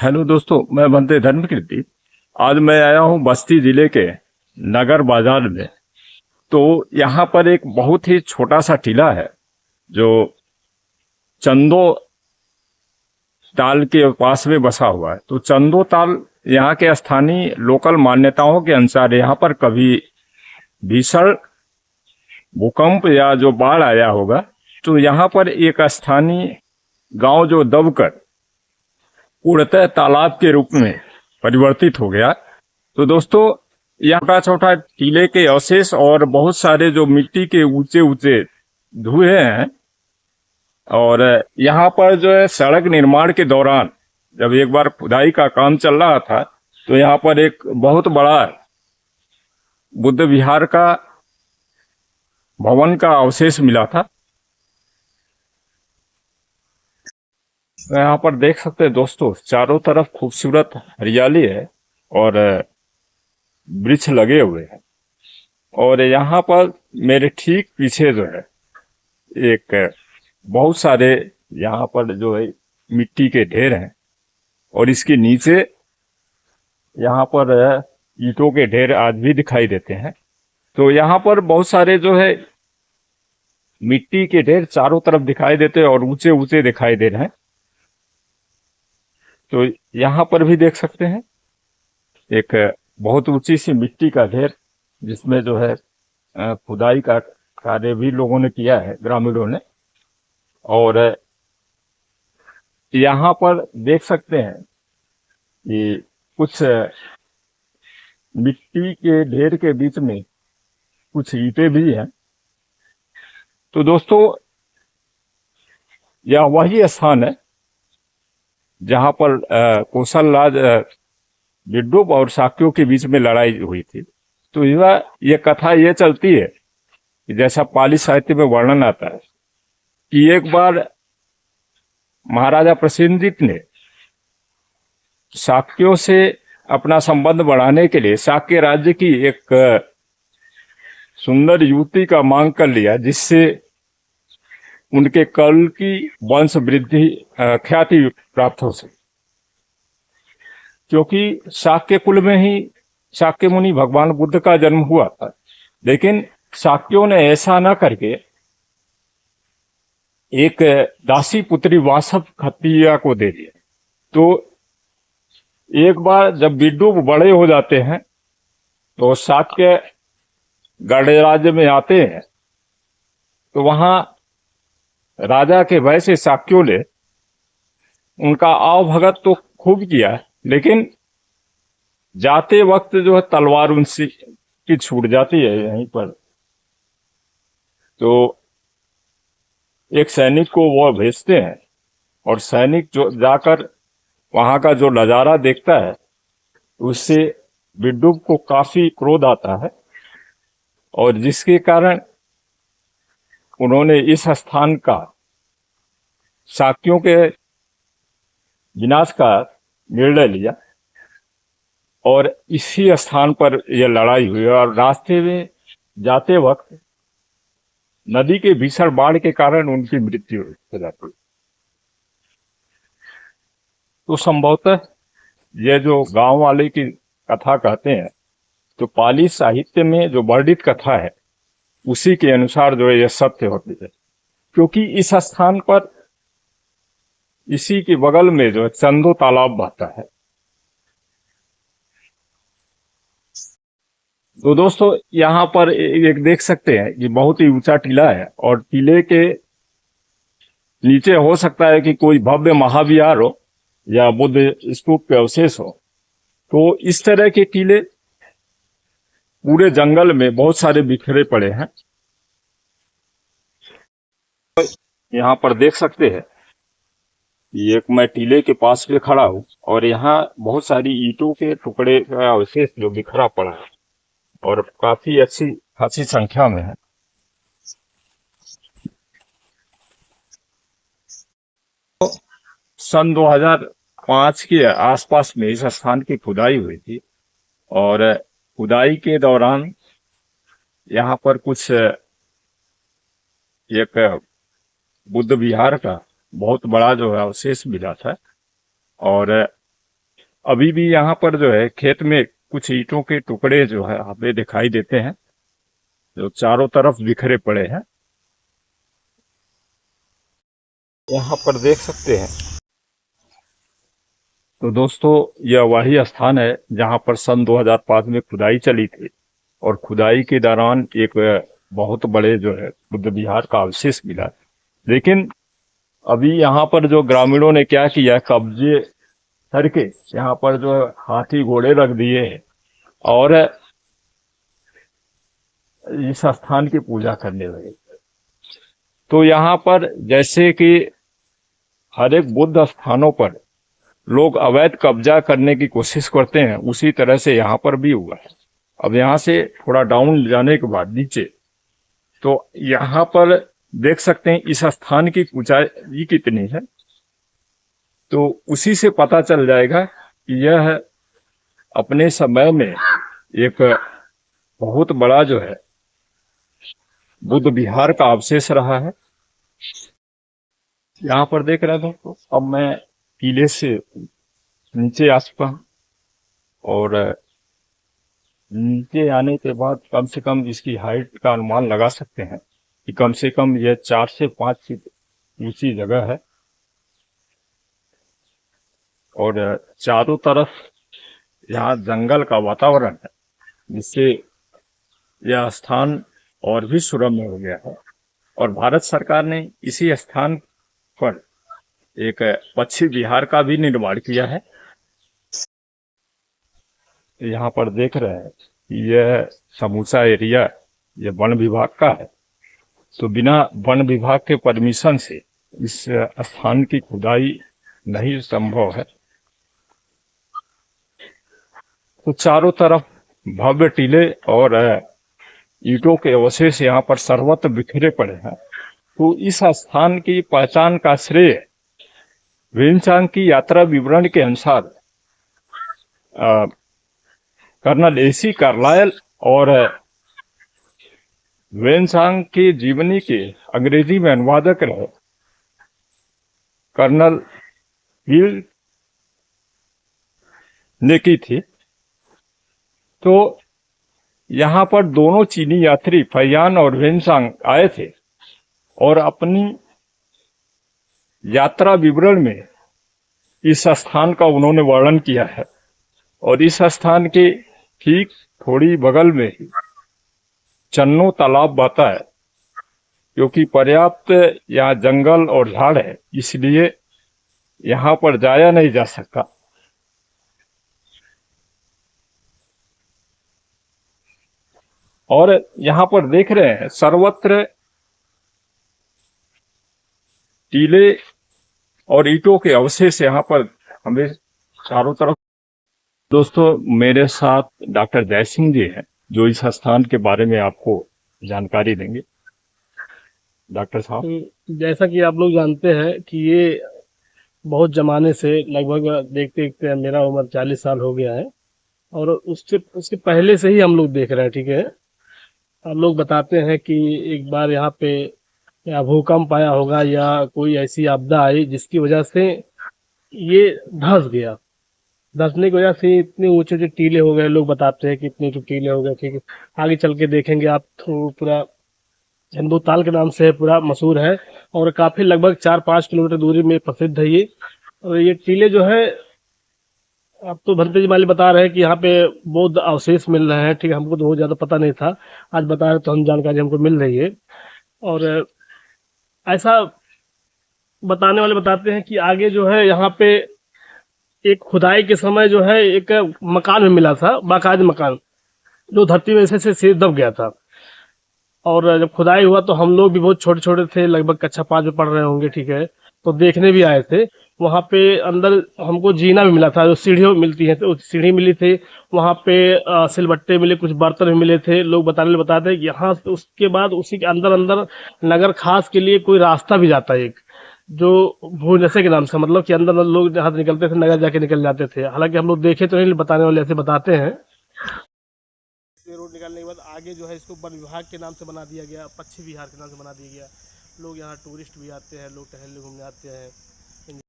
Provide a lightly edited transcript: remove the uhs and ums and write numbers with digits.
Hello दोस्तों, मैं बनते धर्मकीर्ति। आज मैं आया हूँ बस्ती जिले के नगर बाजार में। तो यहाँ पर एक बहुत ही छोटा सा टीला है जो चंदो ताल के पास में बसा हुआ है। तो चंदो ताल यहाँ के स्थानीय लोकल मान्यताओं के अनुसार यहाँ पर कभी भीषण भूकंप या जो बाढ़ आया होगा, तो यहाँ पर एक स्थानीय गांव जो दबकर उड़ते तालाब के रूप में परिवर्तित हो गया। तो दोस्तों, यहाँ छोटा छोटा टीले के अवशेष और बहुत सारे जो मिट्टी के ऊंचे ऊंचे धुएं हैं। और यहाँ पर जो है सड़क निर्माण के दौरान जब एक बार खुदाई का काम चल रहा था, तो यहाँ पर एक बहुत बड़ा बुद्ध विहार का भवन का अवशेष मिला था। यहाँ पर देख सकते हैं दोस्तों, चारों तरफ खूबसूरत हरियाली है और वृक्ष लगे हुए हैं। और यहाँ पर मेरे ठीक पीछे जो है एक बहुत सारे यहाँ पर जो है मिट्टी के ढेर हैं, और इसके नीचे यहाँ पर ईंटों के ढेर आज भी दिखाई देते हैं। तो यहाँ पर बहुत सारे जो है मिट्टी के ढेर चारों तरफ दिखाई देते हैं और ऊंचे ऊंचे दिखाई दे रहे हैं। तो यहाँ पर भी देख सकते हैं एक बहुत ऊंची सी मिट्टी का ढेर, जिसमें जो है खुदाई का कार्य भी लोगों ने किया है, ग्रामीणों ने। और यहाँ पर देख सकते हैं कि कुछ मिट्टी के ढेर के बीच में कुछ ईंटें भी हैं। तो दोस्तों, यह वही स्थान है जहां पर कौशल राज बिड्डूब और शाक्यों के बीच में लड़ाई हुई थी। तो यह कथा ये चलती है कि जैसा पाली साहित्य में वर्णन आता है कि एक बार महाराजा प्रसेनजीत ने शाक्यों से अपना संबंध बढ़ाने के लिए शाक्य राज्य की एक सुंदर युवती का मांग कर लिया, जिससे उनके कल की वंश वृद्धि ख्याति प्राप्त हो सके। क्योंकि शाक्य कुल में ही शाक्य मुनि भगवान बुद्ध का जन्म हुआ था, लेकिन शाक्यों ने ऐसा न करके एक दासी पुत्री वासव खत्रिया को दे दिया। तो एक बार जब बिड्डूब बड़े हो जाते हैं तो शाक्य गणराज्य में आते हैं। तो वहां राजा के भय से शाक्यों ने उनका आवभगत तो खूब किया, लेकिन जाते वक्त जो है तलवार उनसे की छूट जाती है यहीं पर। तो एक सैनिक को वो भेजते हैं, और सैनिक जो जाकर वहां का जो नजारा देखता है, उससे बिड्डूब को काफी क्रोध आता है, और जिसके कारण उन्होंने इस स्थान का शाक्यों के विनाश का निर्णय लिया, और इसी स्थान पर यह लड़ाई हुई। और रास्ते में जाते वक्त नदी के भीषण बाढ़ के कारण उनकी मृत्यु हो जाती। तो संभवतः यह जो गांव वाले की कथा कहते हैं, तो पाली साहित्य में जो वर्णित कथा है उसी के अनुसार जो है यह सत्य होती है। क्योंकि इस स्थान पर इसी के बगल में जो है चंदो तालाब बहता है। तो दोस्तों, यहाँ पर एक देख सकते हैं कि बहुत ही ऊंचा टीला है, और टीले के नीचे हो सकता है कि कोई भव्य महाविहार हो या बुद्ध स्तूप के अवशेष हो। तो इस तरह के टीले पूरे जंगल में बहुत सारे बिखरे पड़े हैं। यहाँ पर देख सकते हैं कि एक मैं टीले के पास पे खड़ा हूँ, और यहाँ बहुत सारी ईंटों के टुकड़े का अवशेष जो बिखरा पड़ा है, और काफी अच्छी खासी संख्या में है। तो सन 2005 के आसपास में इस स्थान की खुदाई हुई थी, और खुदाई के दौरान यहाँ पर कुछ एक बुद्ध विहार का बहुत बड़ा जो है अवशेष मिला था। और अभी भी यहाँ पर जो है खेत में कुछ ईंटों के टुकड़े जो है हमें दिखाई देते हैं, जो चारों तरफ बिखरे पड़े हैं। यहाँ पर देख सकते हैं। तो दोस्तों, यह वही स्थान है जहाँ पर सन 2005 में खुदाई चली थी, और खुदाई के दौरान एक बहुत बड़े जो है बुद्ध विहार का अवशेष मिला। लेकिन अभी यहाँ पर जो ग्रामीणों ने क्या किया, कब्जे करके यहाँ पर जो हाथी घोड़े रख दिए हैं और इस स्थान की पूजा करने लगे। तो यहाँ पर जैसे कि हर एक बुद्ध स्थानों पर लोग अवैध कब्जा करने की कोशिश करते हैं, उसी तरह से यहाँ पर भी हुआ है। अब यहाँ से थोड़ा डाउन जाने के बाद नीचे, तो यहाँ पर देख सकते हैं इस स्थान की ऊंचाई कितनी है। तो उसी से पता चल जाएगा कि यह अपने समय में एक बहुत बड़ा जो है बुद्ध विहार का अवशेष रहा है। यहाँ पर देख रहे हैं दोस्तों, अब मैं टीले से नीचे आ चुका हूँ, और नीचे आने के बाद कम से कम इसकी हाइट का अनुमान लगा सकते हैं कि कम से कम यह 4 से 5 फीट ऊंची जगह है। और चारों तरफ यहाँ जंगल का वातावरण है, जिससे यह स्थान और भी सुरम्य हो गया है। और भारत सरकार ने इसी स्थान पर एक पक्षी विहार का भी निर्माण किया है। यहाँ पर देख रहे हैं कि यह समूचा एरिया यह वन विभाग का है। तो बिना वन विभाग के परमिशन से इस स्थान की खुदाई नहीं संभव है। तो चारों तरफ भव्य टीले और ईंटों के अवशेष यहाँ पर सर्वत्र बिखरे पड़े हैं। तो इस स्थान की पहचान का श्रेय वेनसांग की यात्रा विवरण के अनुसार कर्नल एसी कार्लायल और वेनसांग की जीवनी के अंग्रेजी में अनुवादक रहे कर्नल हिल ने की थी। तो यहाँ पर दोनों चीनी यात्री फैयान और वेनसांग आए थे और अपनी यात्रा विवरण में इस स्थान का उन्होंने वर्णन किया है। और इस स्थान के ठीक थोड़ी बगल में ही चन्नो तालाब बहता है। क्योंकि पर्याप्त यहाँ जंगल और झाड़ है, इसलिए यहाँ पर जाया नहीं जा सकता। और यहाँ पर देख रहे हैं सर्वत्र टीले और ईंटों के अवशेष यहाँ पर हमें चारों तरफ। दोस्तों, मेरे साथ डॉक्टर जय सिंह जी हैं, जो इस स्थान के बारे में आपको जानकारी देंगे। डॉक्टर साहब, जैसा कि आप लोग जानते हैं कि ये बहुत जमाने से लगभग देखते देखते मेरा उम्र 40 साल हो गया है, और उसके पहले से ही हम लोग देख रहे हैं। ठीक है, हम लोग बताते हैं कि एक बार यहाँ पे या भूकंप आया होगा या कोई ऐसी आपदा आई जिसकी वजह से ये धंस गया। धंसने की वजह से इतने ऊंचे ऊंचे टीले हो गए। लोग बताते हैं कि इतने ऊंचे टीले हो गए। ठीक है, आगे चल के देखेंगे आप, तो पूरा चंदू ताल के नाम से पूरा मशहूर है, और काफी लगभग 4-5 किलोमीटर दूरी में प्रसिद्ध है ये। और ये टीले जो है, अब तो भंते जी माली बता रहे हैं कि यहाँ पे बौद्ध अवशेष मिल रहे हैं। ठीक है, हमको तो बहुत ज्यादा पता नहीं था, आज बता रहे तो हम जानकारी हमको मिल रही है। और ऐसा बताने वाले बताते हैं कि आगे जो है यहाँ पे एक खुदाई के समय जो है एक मकान में मिला था, बाकायदा मकान, जो धरती में ऐसे से दब गया था। और जब खुदाई हुआ तो हम लोग भी बहुत छोटे छोटे थे, लगभग कक्षा 5 में पढ़ रहे होंगे। ठीक है, तो देखने भी आए थे। वहाँ पे अंदर हमको जीना भी मिला था, जो सीढ़ियों मिलती है, तो सीढ़ी मिली थी। वहाँ पे सिलबट्टे मिले, कुछ बर्तन भी मिले थे। लोग बताते हैं कि यहाँ से उसके बाद उसी के अंदर अंदर नगर खास के लिए कोई रास्ता भी जाता है, एक जो भूनसे के नाम से, मतलब कि अंदर लोग जहाँ से निकलते थे नगर जाके निकल जाते थे। हालांकि हम लोग देखे तो नहीं, बताने वाले ऐसे बताते हैं। रोड निकालने के बाद आगे जो है इसको वन विभाग के नाम से बना दिया गया, पक्षी विहार के नाम से बना दिया गया। लोग यहाँ टूरिस्ट भी आते हैं, लोग टहलने घूमने आते हैं।